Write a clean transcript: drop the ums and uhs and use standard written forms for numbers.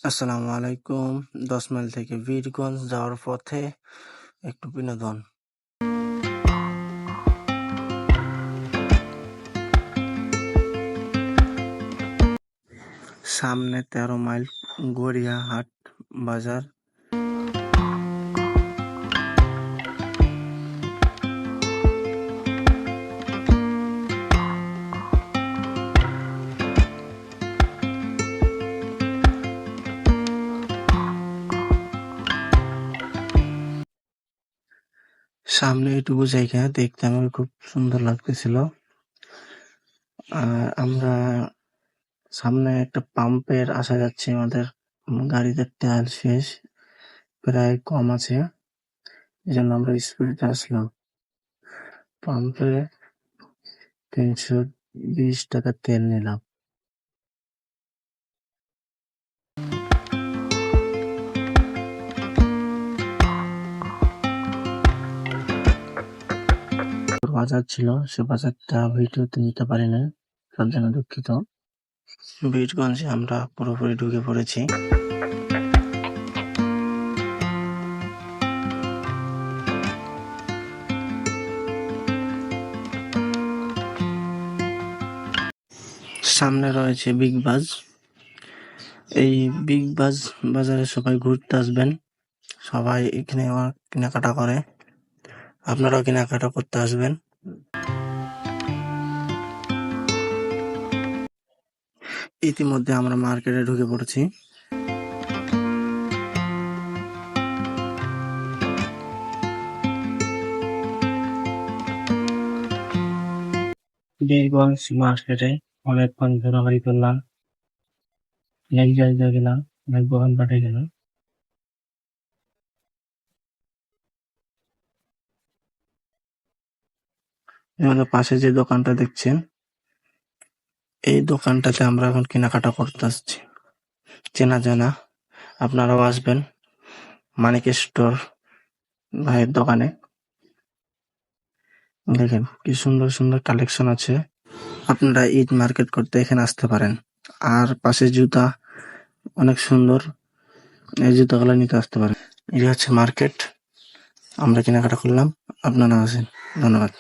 আসসালামু আলাইকুম। 10 মাইল থেকে বীরগঞ্জ যাওয়ার পথে একটু বিনোদন। সামনে 13 মাইল গড়িয়াহাট বাজার। সামনে এটুকু জায়গা দেখতে আমার খুব সুন্দর লাগতেছিল। আর আমরা সামনে একটা পাম্পের আশা যাচ্ছি, আমাদের গাড়িতে তেল শেষ, প্রায় কম আছে, এই জন্য আমরা স্পিডে আসলাম। পাম্পে 320 টাকা তেল নিলাম। বাজার ছিল, সে বাজারটা ভিডিওতে নিতে পারি না, তার জন্য দুঃখিত। বীরগঞ্জে আমরা পুরোপুরি ঢুকে পড়েছি। সামনে রয়েছে বিগ বাজ। এই বিগ বাজ বাজারে সবাই ঘুরতে আসবেন, সবাই এখানে কেনাকাটা করে, আপনারাও কেনাকাটা করতে আসবেন। ইতিমধ্যে আমরা মার্কেটে ঢুকে পড়েছি। বীরগঞ্জ মার্কেটে অনেকক্ষণ ঘোরাঘুরি করলাম, অনেক জায়গায় গেলাম, অনেক দোকানপাটে গেলাম। আমাদের পাশে যে দোকানটা দেখছেন, এই দোকানটাতে আমরা এখন কেনাকাটা করতে আসছি। চেনা জানা, আপনারাও আসবেন মানিক স্টোর ভাইয়ের দোকানে। দেখেন কি সুন্দর সুন্দর কালেকশন আছে, আপনারা ঈদ মার্কেট করতে এখানে আসতে পারেন। আর পাশে জুতা অনেক সুন্দর, এই জুতাগুলো নিতে আসতে পারেন। এই হচ্ছে মার্কেট, আমরা কেনাকাটা করলাম, আপনারা আসেন। ধন্যবাদ।